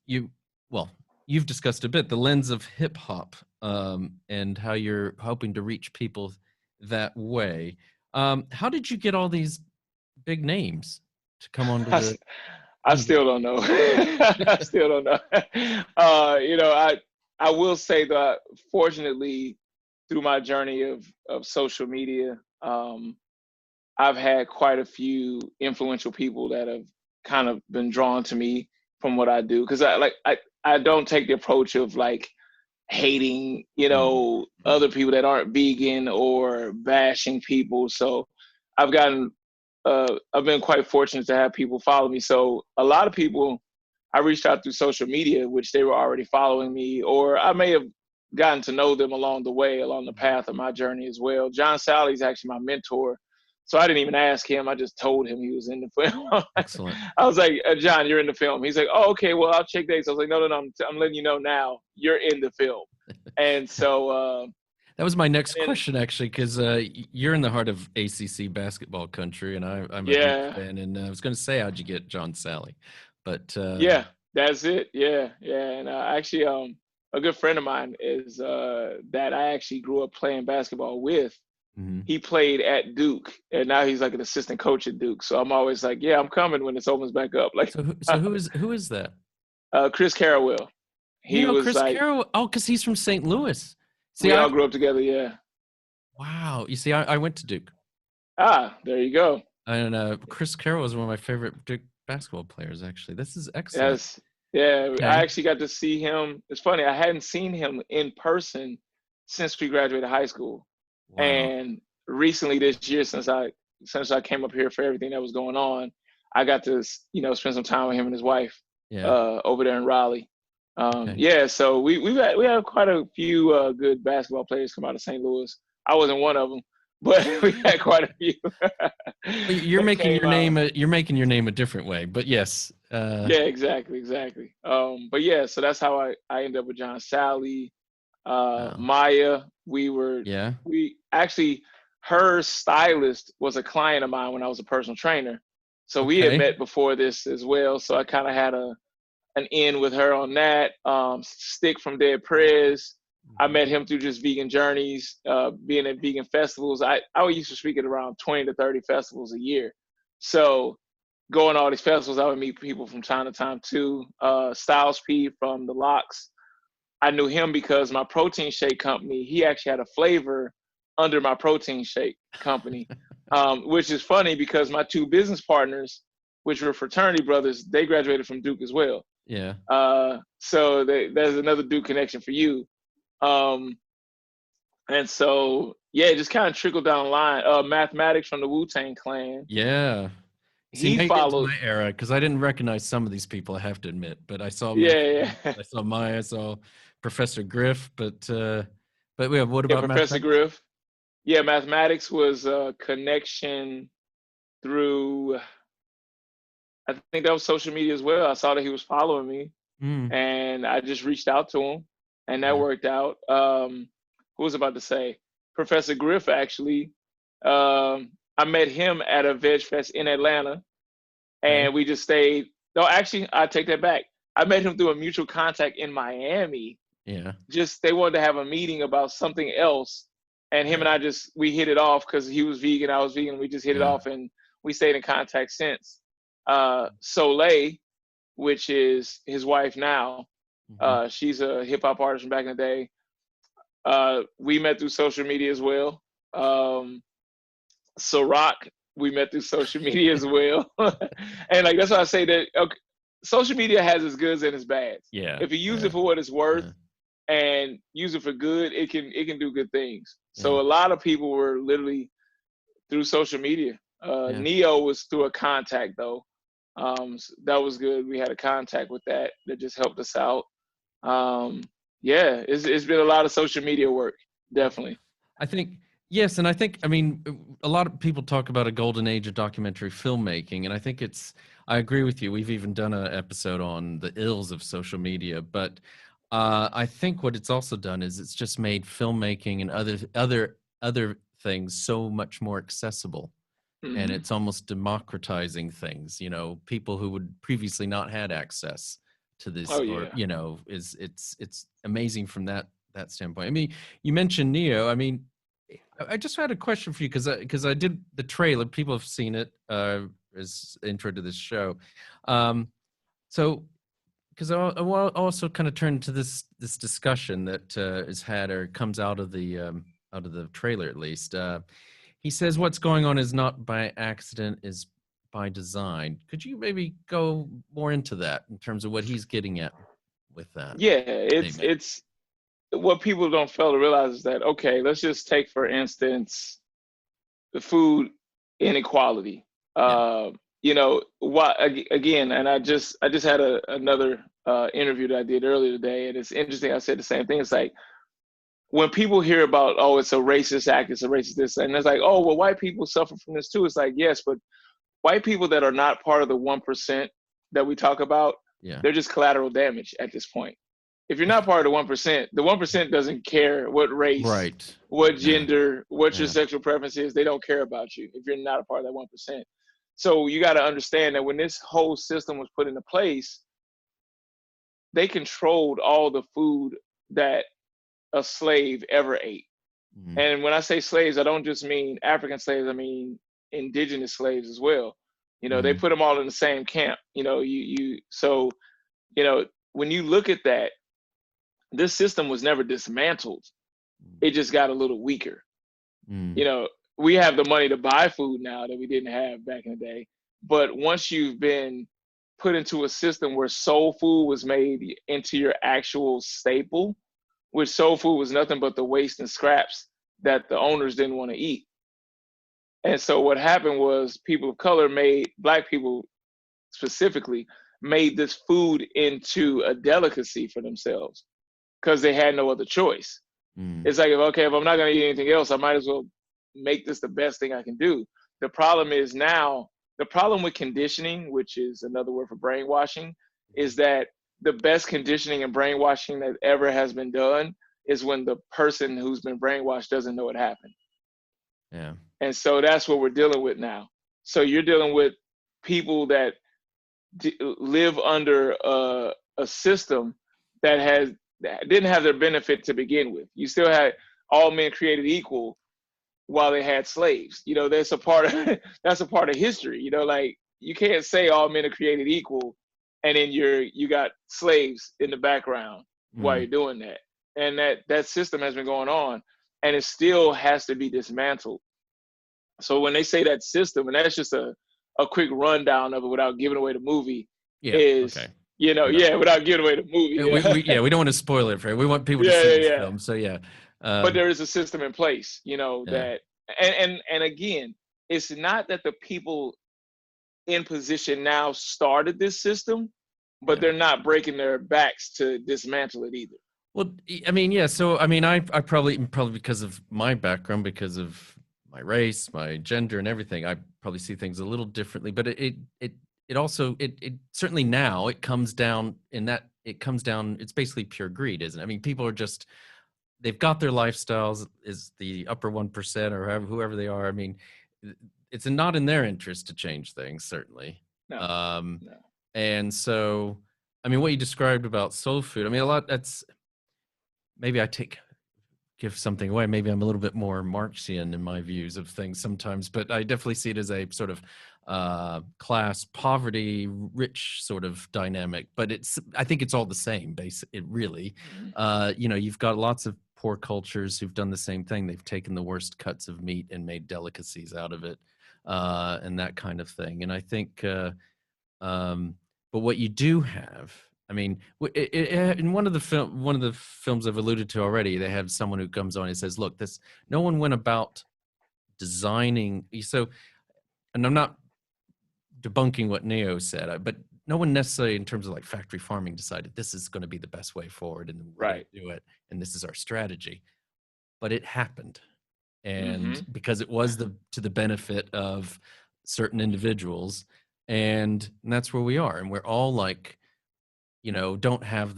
you've discussed a bit, the lens of hip hop and how you're hoping to reach people that way. How did you get all these big names to come onto the... I still don't know. I still don't know. I will say that fortunately, through my journey of social media, I've had quite a few influential people that have kind of been drawn to me from what I do. Because I don't take the approach of like hating, other people that aren't vegan or bashing people. So I've been quite fortunate to have people follow me. So a lot of people I reached out through social media, which they were already following me, or I may have gotten to know them along the way, along the path of my journey as well. John Sally's actually my mentor. So I didn't even ask him. I just told him he was in the film. Excellent. I was like, John, you're in the film. He's like, oh, okay, well, I'll check dates. I was like, no, I'm letting you know now. You're in the film. And so that was my next question, actually, because you're in the heart of ACC basketball country, and I'm a huge fan. And I was going to say, how'd you get John Sally? But yeah, that's it. Yeah. And actually, a good friend of mine is that I actually grew up playing basketball with. Mm-hmm. He played at Duke, and now he's like an assistant coach at Duke. So I'm always like, yeah, I'm coming when this opens back up. Like, so who is that? Chris Carrawell. He was Chris like, Carrawell. Oh, because he's from St. Louis. See, we all grew up together. Yeah. Wow. You see, I went to Duke. Ah, there you go. And Chris Carrawell is one of my favorite Duke basketball players. Actually, this is excellent. Yes. Yeah. Okay. I actually got to see him. It's funny. I hadn't seen him in person since we graduated high school. Wow. And recently this year, since I came up here for everything that was going on, I got to, spend some time with him and his wife over there in Raleigh. Okay. Yeah, so we have quite a few good basketball players come out of St. Louis. I wasn't one of them, but we had quite a few. You're making your name. You're making your name a different way, but yes. Yeah, exactly. But yeah, so that's how I ended up with John Sally, Maya. We actually, her stylist was a client of mine when I was a personal trainer, so we had met before this as well. So I kind of had an in with her on that. Stick from Dead Prez, I met him through just vegan journeys, being at vegan festivals. I used to speak at around 20 to 30 festivals a year. So going to all these festivals, I would meet people from time to time too. Styles P from The Locks, I knew him because my protein shake company, he actually had a flavor under my protein shake company, which is funny because my two business partners, which were fraternity brothers, they graduated from Duke as well. Yeah. So there's another Duke connection for you. And so, yeah, it just kind of trickled down the line. Mathematics from the Wu-Tang Clan. Yeah. See, he followed my era because I didn't recognize some of these people, I have to admit. But I saw I saw Maya, I saw Professor Griff, but what about Professor Griff? Yeah, mathematics was a connection through, I think that was social media as well. I saw that he was following me, and I just reached out to him, and that worked out. Who was about to say? Professor Griff, actually. I met him at a Veg Fest in Atlanta, and we just stayed. No, actually, I take that back. I met him through a mutual contact in Miami. Yeah. Just they wanted to have a meeting about something else, and him and I we hit it off because he was vegan, I was vegan. We just hit it off, and we stayed in contact since. Soleil, which is his wife now, she's a hip hop artist from back in the day. We met through social media as well. Ciroc, we met through social media as well. And like that's why I say that social media has its goods and its bads. Yeah. If you use it for what it's worth and use it for good, it can do good things. So a lot of people were literally through social media. Neo was through a contact though. So that was good. We had a contact with that just helped us out. It's been a lot of social media work, definitely. I think yes, and I mean a lot of people talk about a golden age of documentary filmmaking, and I think I agree with you. We've even done an episode on the ills of social media, but I think what it's also done is it's just made filmmaking and other things so much more accessible. And it's almost democratizing things, people who would previously not had access to this, it's amazing from that standpoint. I mean, you mentioned Neo. I mean, I just had a question for you because I did the trailer. People have seen it as intro to this show. So because I want to also kind of turn to this discussion that is had or comes out of the trailer at least. He says what's going on is not by accident, is by design. Could you maybe go more into that in terms of what he's getting at with that? Yeah, it's what people don't fail to realize is that, okay, let's just take, for instance, the food inequality. You know, again, and I just had another interview that I did earlier today, and it's interesting. I said the same thing. It's like when people hear about, oh, it's a racist act, it's a racist this, and it's like, oh, well, white people suffer from this too. It's like, yes, but white people that are not part of the 1% that we talk about, they're just collateral damage at this point. If you're not part of the 1% doesn't care what race, what gender, what your sexual preference is. They don't care about you if you're not a part of that 1%. So you got to understand that when this whole system was put into place, they controlled all the food that a slave ever ate. And when I say slaves, I don't just mean African slaves, I mean indigenous slaves as well. You know, they put them all in the same camp. You know, so, you know, when you look at that, this system was never dismantled. It just got a little weaker. You know, we have the money to buy food now that we didn't have back in the day. But once you've been put into a system where soul food was made into your actual staple, which soul food was nothing but the waste and scraps that the owners didn't want to eat. And so what happened was people of color Black people specifically, made this food into a delicacy for themselves because they had no other choice. It's like, if I'm not going to eat anything else, I might as well make this the best thing I can do. The problem is now, the problem with conditioning, which is another word for brainwashing, is that the best conditioning and brainwashing that ever has been done is when the person who's been brainwashed doesn't know what happened. Yeah. And so that's what we're dealing with now. So you're dealing with people that live under a system that didn't have their benefit to begin with. You still had all men created equal while they had slaves. You know, that's a part of history. You know, like you can't say all men are created equal and then you got slaves in the background while you're doing that. And that system has been going on, and it still has to be dismantled. So when they say that system, and that's just a quick rundown of it without giving away the movie, you know, without giving away the movie. We don't want to spoil it for you. We want people to see this film. So but there is a system in place, you know, that and again, it's not that the people in position now started this system, but they're not breaking their backs to dismantle it either. Well, I mean, so I mean, I probably because of my background, because of my race, my gender, and everything, I probably see things a little differently. But it also certainly now it comes down it's basically pure greed, isn't it? I mean, people are just, they've got their lifestyles, is the upper 1% or whoever they are. I mean, it's not in their interest to change things, certainly. No. And so, I mean, what you described about soul food, I mean, maybe I give something away. Maybe I'm a little bit more Marxian in my views of things sometimes, but I definitely see it as a sort of class, poverty, rich sort of dynamic. But I think it's all the same, basically. It really, you know, you've got lots of poor cultures who've done the same thing. They've taken the worst cuts of meat and made delicacies out of it, and that kind of thing. And I think, but what you do have, I mean, in one of the films I've alluded to already, they have someone who comes on and says, "Look, no one went about designing." So, and I'm not debunking what Neo said, but no one necessarily, in terms of like factory farming, decided this is going to be the best way forward and we're going to do it, and this is our strategy. But it happened, and because it was to the benefit of certain individuals, and that's where we are, and we're all like, you know, don't have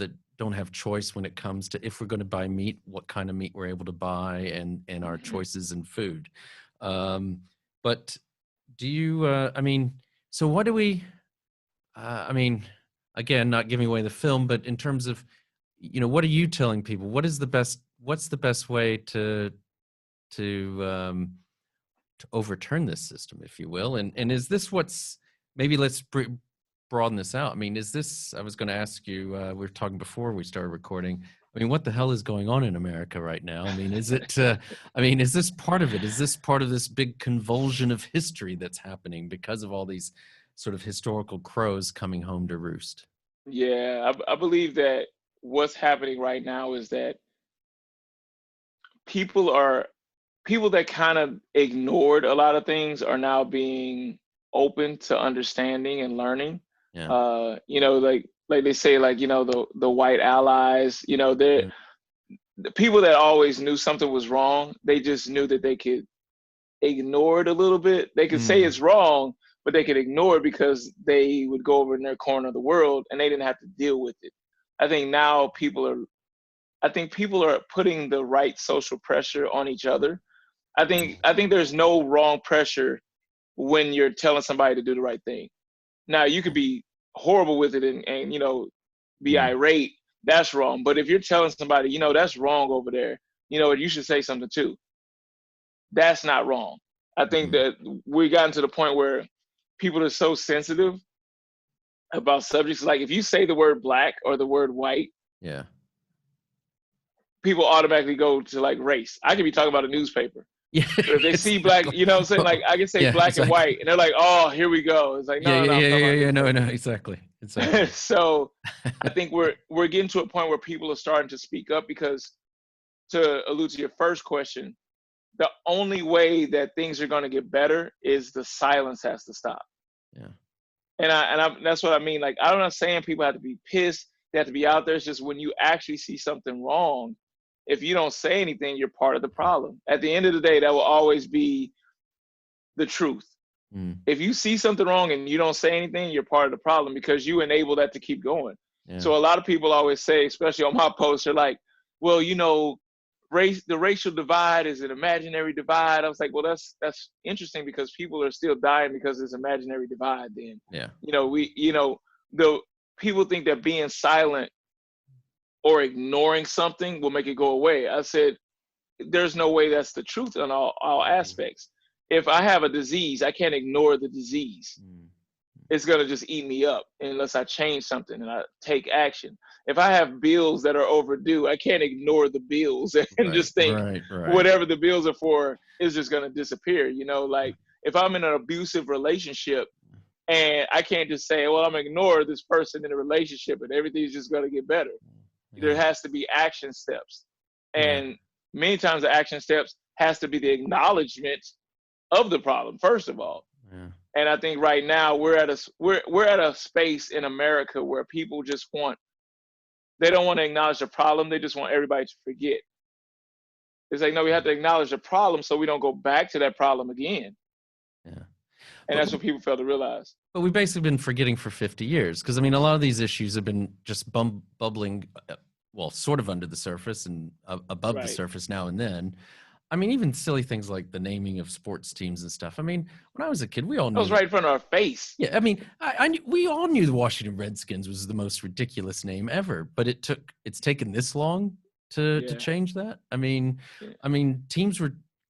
choice when it comes to, if we're going to buy meat, what kind of meat we're able to buy, and our choices in food. But do you, I mean, so what do we, I mean, again, not giving away the film, but in terms of, you know, what are you telling people? What's the best way to overturn this system, if you will? And is this maybe let's broaden this out. I mean, I was going to ask you, we were talking before we started recording, I mean, what the hell is going on in America right now? I mean, is this part of it? Is this part of this big convulsion of history that's happening because of all these sort of historical crows coming home to roost? Yeah, I believe that what's happening right now is that people that kind of ignored a lot of things are now being open to understanding and learning. Yeah. Like they say, like, the white allies, they're the people that always knew something was wrong. They just knew that they could ignore it a little bit. They could say it's wrong, but they could ignore it because they would go over in their corner of the world and they didn't have to deal with it. I think now people are putting the right social pressure on each other. I think there's no wrong pressure when you're telling somebody to do the right thing. Now you could be horrible with it and be irate. That's wrong. But if you're telling somebody, that's wrong over there, you should say something too. That's not wrong. I think that we gotten to the point where people are so sensitive about subjects. Like if you say the word black or the word white, yeah, people automatically go to like race. I could be talking about a newspaper. Yeah. But if they see black, you know what I'm saying? Like I can say black and white and they're like, oh, here we go. It's like, no, exactly. So I think we're getting to a point where people are starting to speak up because, to allude to your first question, the only way that things are going to get better is the silence has to stop. Yeah. And that's what I mean. Like, I'm not saying people have to be pissed, they have to be out there. It's just when you actually see something wrong, if you don't say anything, you're part of the problem. At the end of the day, that will always be the truth. If you see something wrong and you don't say anything, you're part of the problem because you enable that to keep going. Yeah. So a lot of people always say, especially on my posts, they're like, well, the racial divide is an imaginary divide. I was like, well, that's interesting because people are still dying because it's imaginary divide then. Yeah. The people think that being silent or ignoring something will make it go away. I said, there's no way that's the truth on all aspects. If I have a disease, I can't ignore the disease. It's going to just eat me up unless I change something and I take action. If I have bills that are overdue, I can't ignore the bills and just think whatever the bills are for is just going to disappear. Like if I'm in an abusive relationship and I can't just say, well, I'm going to ignore this person in a relationship and everything's just going to get better. There has to be action steps. And many times the action steps has to be the acknowledgement of the problem, first of all. Yeah. And I think right now we're at a space in America where people just they don't want to acknowledge the problem. They just want everybody to forget. It's like, no, we have to acknowledge the problem so we don't go back to that problem again. Yeah. And that's what people fail to realize. But we've basically been forgetting for 50 years because, I mean, a lot of these issues have been just bubbling, sort of under the surface and above the surface now and then. I mean, even silly things like the naming of sports teams and stuff. I mean, when I was a kid, we all knew. It was right in front of our face. Yeah, I mean, we all knew the Washington Redskins was the most ridiculous name ever, but it's taken this long to change that. I mean,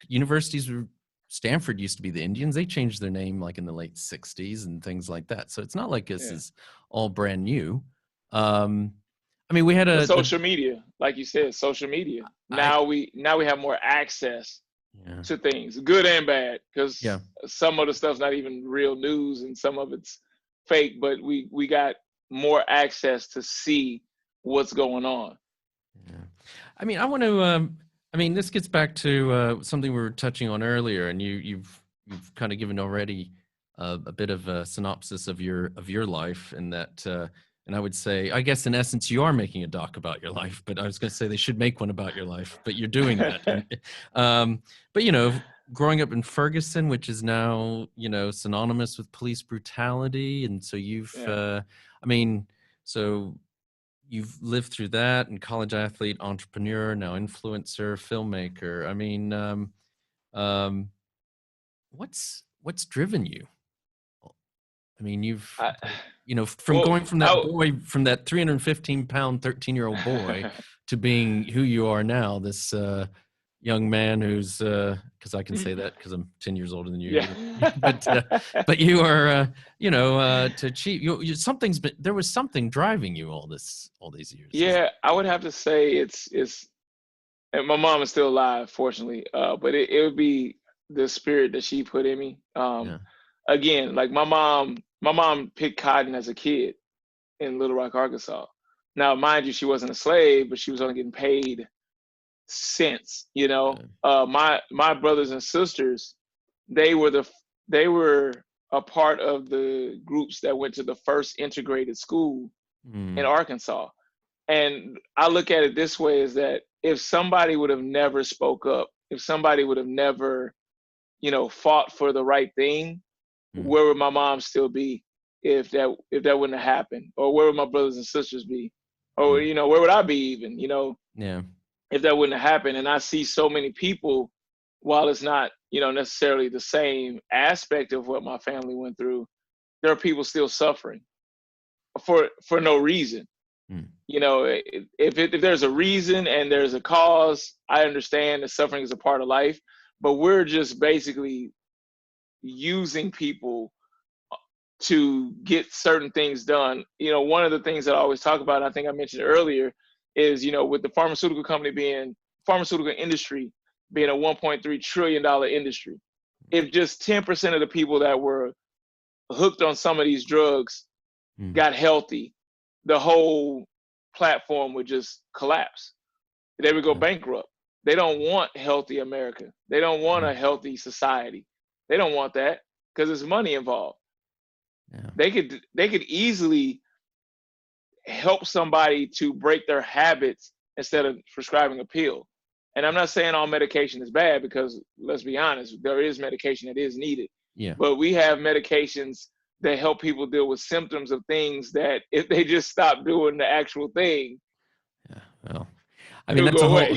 universities were. Stanford used to be the Indians. They changed their name like in the late 60s and things like that. So it's not like this is all brand new. I mean, we had social media, like you said, social media. Now we have more access to things, good and bad, because some of the stuff's not even real news and some of it's fake, but we got more access to see what's going on. Yeah. I mean, I want to this gets back to something we were touching on earlier, and you've kind of given already a bit of a synopsis of your life, and that, and I would say, I guess in essence, you are making a doc about your life. But I was going to say they should make one about your life, but you're doing that. But growing up in Ferguson, which is now synonymous with police brutality, and so you've, you've lived through that, and college athlete, entrepreneur, now influencer, filmmaker. I mean, what's driven you? I mean, going from that boy, from that 315-pound, 13-year-old boy to being who you are now, this young man who's, because I can say that because I'm 10 years older than you. Yeah. but you are, to achieve. There was something driving you all these years. Yeah, I would have to say it's. And my mom is still alive, fortunately. But it would be the spirit that she put in me. Again, like my mom picked cotton as a kid in Little Rock, Arkansas. Now, mind you, she wasn't a slave, but she was only getting paid sense. My brothers and sisters, they were a part of the groups that went to the first integrated school in Arkansas. And I look at it this way, is that if somebody would have never spoke up, if somebody would have never, fought for the right thing, where would my mom still be if that wouldn't have happened? Or where would my brothers and sisters be? Or, where would I be even, Yeah. if that wouldn't have happened? And I see so many people, while it's not, necessarily the same aspect of what my family went through, there are people still suffering for no reason. If there's a reason and there's a cause, I understand that suffering is a part of life, but we're just basically using people to get certain things done. One of the things that I always talk about, and I think I mentioned earlier, is, with the pharmaceutical industry being a $1.3 trillion industry, if just 10% of the people that were hooked on some of these drugs got healthy, the whole platform would just collapse. They would go bankrupt. They don't want healthy America. They don't want a healthy society. They don't want that, because there's money involved. Yeah. They could easily help somebody to break their habits instead of prescribing a pill. And I'm not saying all medication is bad, because let's be honest, there is medication that is needed. Yeah. But we have medications that help people deal with symptoms of things that, if they just stop doing the actual thing, well, I mean, that's a whole.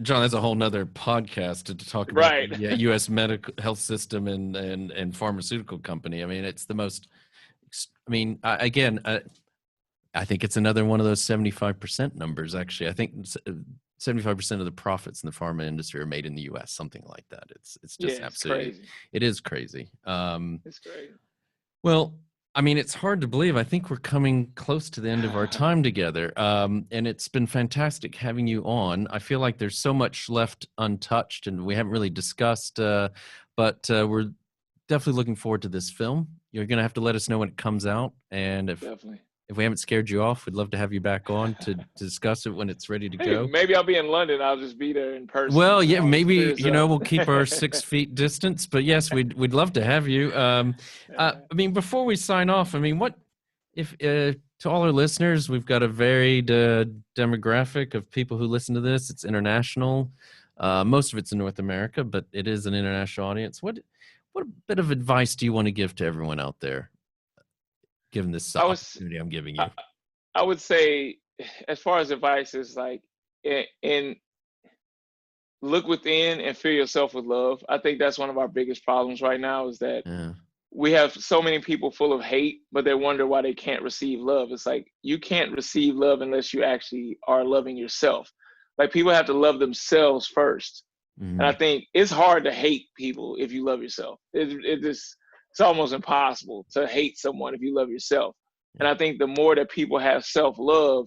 John, that's a whole nother podcast to talk about the U.S. medical health system and pharmaceutical company. I mean, it's the most. I mean, I think it's another one of those 75% numbers. Actually, I think 75% of the profits in the pharma industry are made in the U.S. Something like that. It's just absolutely. Crazy. It is crazy. It's crazy. Well, I mean, it's hard to believe. I think we're coming close to the end of our time together. And it's been fantastic having you on. I feel like there's so much left untouched and we haven't really discussed, but we're definitely looking forward to this film. You're going to have to let us know when it comes out. And if we haven't scared you off, we'd love to have you back on to discuss it when it's ready to go. Maybe I'll be in London. I'll just be there in person. Well, yeah, maybe, we'll keep our 6 feet distance, but yes, we'd love to have you. I mean, before we sign off, I mean, what if, to all our listeners, we've got a varied demographic of people who listen to this. It's international. Most of it's in North America, but it is an international audience. What bit of advice do you want to give to everyone out there, given this opportunity I'm giving you? I would say, as far as advice is like, and look within and fill yourself with love. I think that's one of our biggest problems right now, is that we have so many people full of hate, but they wonder why they can't receive love. It's like, you can't receive love unless you actually are loving yourself. Like, people have to love themselves first. And I think it's hard to hate people if you love yourself. It's almost impossible to hate someone if you love yourself. And I think the more that people have self-love,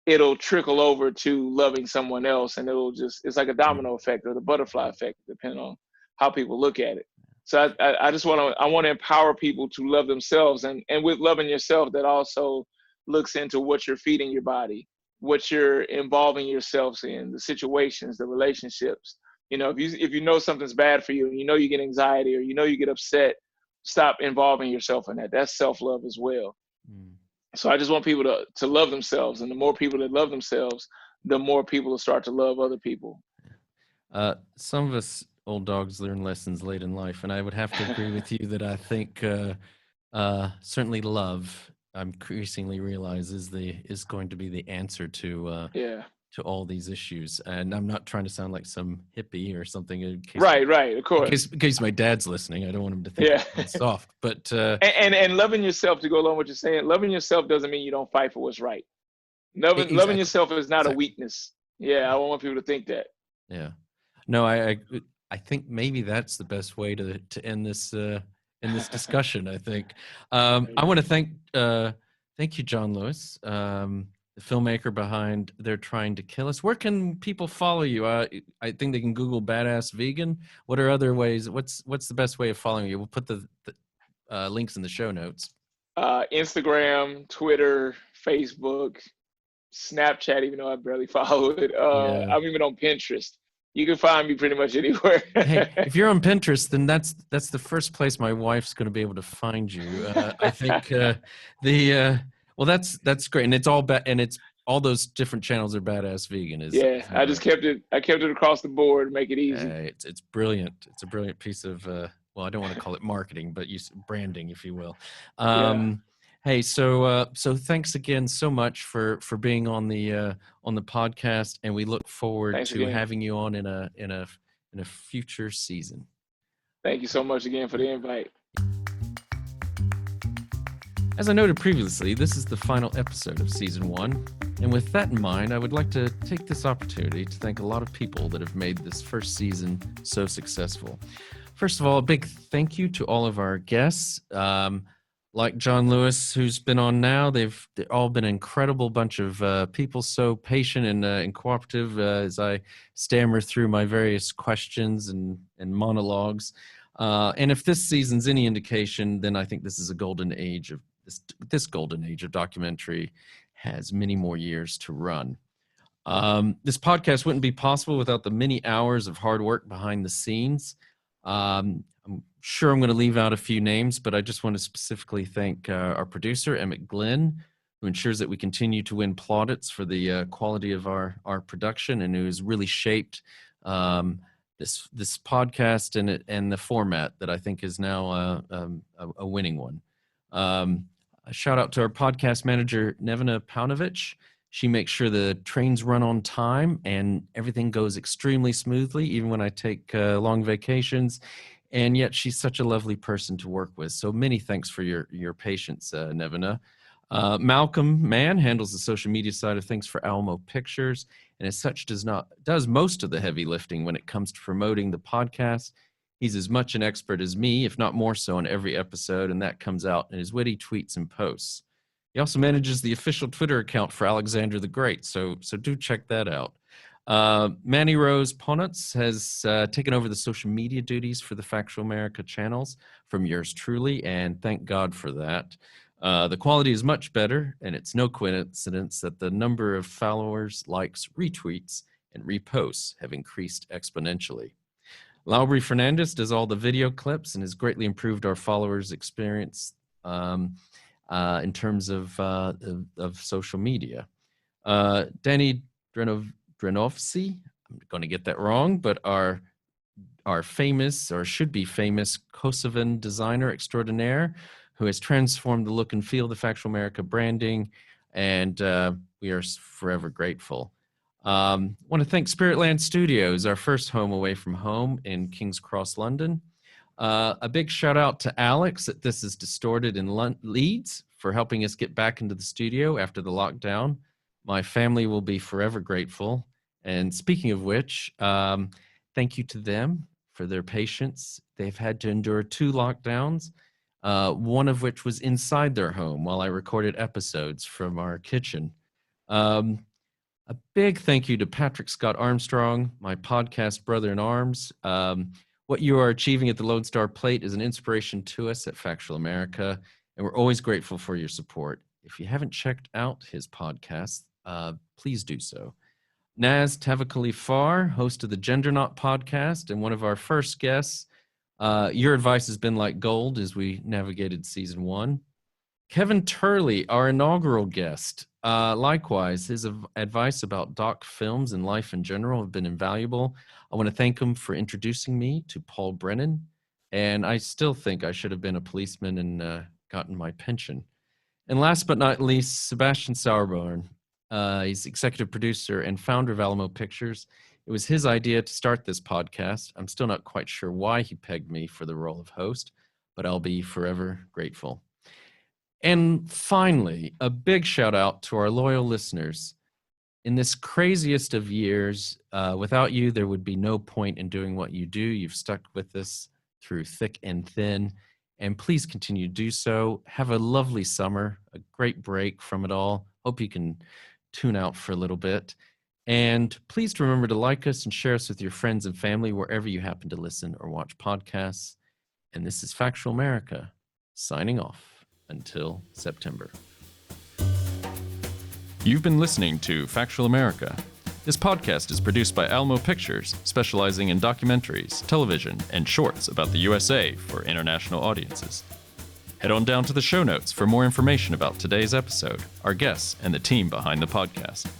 it'll trickle over to loving someone else, and it's like a domino effect or the butterfly effect, depending on how people look at it. So I want to empower people to love themselves, and with loving yourself, that also looks into what you're feeding your body, what you're involving yourselves in, the situations, the relationships. If you know something's bad for you, and you get anxiety, or you get upset, stop involving yourself in that. That's self-love as well. So I just want people to love themselves, and the more people that love themselves, the more people will start to love other people. Some of us old dogs learn lessons late in life, and I would have to agree with you that I think certainly love, I'm increasingly realize, is going to be the answer to all these issues. And I'm not trying to sound like some hippie or something. In case right, of course. In case my dad's listening, I don't want him to think I'm soft. But and loving yourself, to go along with what you're saying, loving yourself doesn't mean you don't fight for what's right. Loving yourself is not a weakness. Yeah, I want people to think that. Yeah, no, I think maybe that's the best way to end this in this discussion. I think I want to thank you, John Lewis, the filmmaker behind They're Trying to Kill Us. Where can people follow you? I think they can Google Badass Vegan. What are other ways? What's the best way of following you? We'll put the links in the show notes. Instagram, Twitter, Facebook, Snapchat, even though I barely follow it. Yeah. I'm even on Pinterest. You can find me pretty much anywhere. Hey, if you're on Pinterest, then that's the first place my wife's going to be able to find you. I think well, that's great, and it's all those different channels are badass vegan. Yeah, I just kept it across the board, make it easy. It's brilliant. It's a brilliant piece of well, I don't want to call it marketing, but branding, if you will. Hey, so thanks again so much for being on the podcast, and we look forward to having you on in a future season. Thank you so much again for the invite. As I noted previously, this is the final episode of Season 1, and with that in mind, I would like to take this opportunity to thank a lot of people that have made this first season so successful. First of all, a big thank you to all of our guests. Like John Lewis, who's been on now, they've all been an incredible bunch of people, so patient and cooperative as I stammer through my various questions and monologues. And if this season's any indication, then I think this is a golden age of this golden age of documentary has many more years to run. This podcast wouldn't be possible without the many hours of hard work behind the scenes. I'm sure I'm going to leave out a few names, but I just want to specifically thank our producer, Emmett Glenn, who ensures that we continue to win plaudits for the quality of our production, and who has really shaped this podcast and the format that I think is now a winning one. A shout out to our podcast manager, Nevena Paunovic. She makes sure the trains run on time and everything goes extremely smoothly, even when I take long vacations. And yet she's such a lovely person to work with. So many thanks for your patience, Nevena. Malcolm Mann handles the social media side of things for Alamo Pictures, and as such does most of the heavy lifting when it comes to promoting the podcast. He's as much an expert as me, if not more so, on every episode, and that comes out in his witty tweets and posts. He also manages the official Twitter account for Alexander the Great, so do check that out. Manny Rose Ponitz has taken over the social media duties for the Factual America channels from yours truly, and thank God for that. The quality is much better, and it's no coincidence that the number of followers, likes, retweets, and reposts have increased exponentially. Laubrie Fernandez does all the video clips and has greatly improved our followers' experience in terms of social media. Danny Drenovci, I'm going to get that wrong, but our famous, or should be famous, Kosovan designer extraordinaire, who has transformed the look and feel of the Factual America branding, and we are forever grateful. Want to thank Spiritland Studios, our first home away from home in King's Cross, London. A big shout out to Alex at This Is Distorted in Leeds for helping us get back into the studio after the lockdown. My family will be forever grateful. And speaking of which, thank you to them for their patience. They've had to endure 2 lockdowns, one of which was inside their home while I recorded episodes from our kitchen. A big thank you to Patrick Scott Armstrong, my podcast brother in arms. What you are achieving at the Lone Star Plate is an inspiration to us at Factual America, and we're always grateful for your support. If you haven't checked out his podcast, please do so. Naz Tavakali-Far, host of the Gender Knot podcast and one of our first guests. Your advice has been like gold as we navigated season 1. Kevin Turley, our inaugural guest. Likewise, his advice about doc films and life in general have been invaluable. I want to thank him for introducing me to Paul Brennan, and I still think I should have been a policeman and gotten my pension. And last but not least, Sebastian Sauerborn. He's executive producer and founder of Alamo Pictures. It was his idea to start this podcast. I'm still not quite sure why he pegged me for the role of host, but I'll be forever grateful. And finally, a big shout out to our loyal listeners. In this craziest of years, without you, there would be no point in doing what you do. You've stuck with us through thick and thin, and please continue to do so. Have a lovely summer, a great break from it all. Hope you can tune out for a little bit. And please remember to like us and share us with your friends and family wherever you happen to listen or watch podcasts. And this is Factual America, signing off until September. You've been listening to Factual America. This podcast is produced by Alamo Pictures, specializing in documentaries, television, and shorts about the USA for international audiences. Head on down to the show notes for more information about today's episode, our guests, and the team behind the podcast.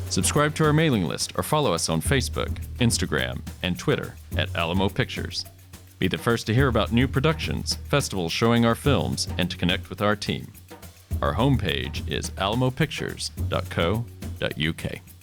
Subscribe to our mailing list or follow us on Facebook, Instagram, and Twitter at Alamo Pictures. Be the first to hear about new productions, festivals showing our films, and to connect with our team. Our homepage is alamopictures.co.uk.